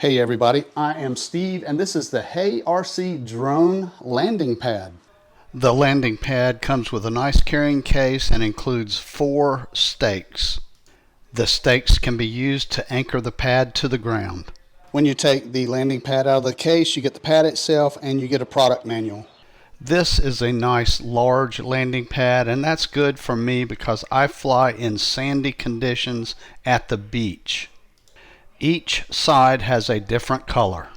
Hey everybody, I am Steve and this is the Hey RC drone landing pad. The landing pad comes with a nice carrying case and includes 4 stakes. The stakes can be used to anchor the pad to the ground. When you take the landing pad out of the case, you get the pad itself and you get a product manual. This is a nice large landing pad, and that's good for me because I fly in sandy conditions at the beach. Each side has a different color.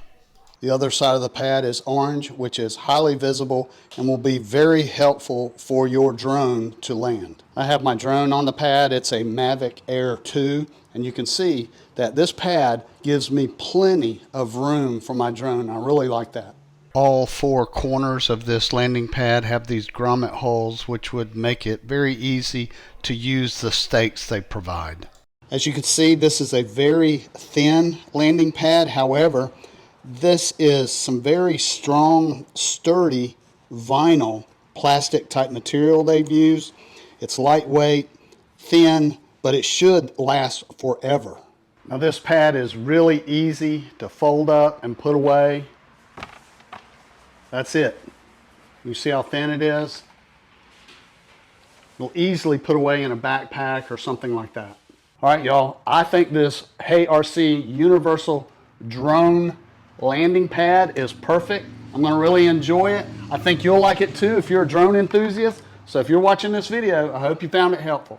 The other side of the pad is orange, which is highly visible and will be very helpful for your drone to land. I have my drone on the pad. It's a Mavic Air 2, and you can see that this pad gives me plenty of room for my drone. I really like that. All 4 corners of this landing pad have these grommet holes, which would make it very easy to use the stakes they provide. As you can see, this is a very thin landing pad. However, this is some very strong, sturdy vinyl plastic type material they've used. It's lightweight, thin, but it should last forever. Now this pad is really easy to fold up and put away. That's it. You see how thin it is? You'll easily put away in a backpack or something like that. All right, y'all, I think this Hey RC universal drone landing pad is perfect. I'm gonna really enjoy it. I think you'll like it too if you're a drone enthusiast. So if you're watching this video, I hope you found it helpful.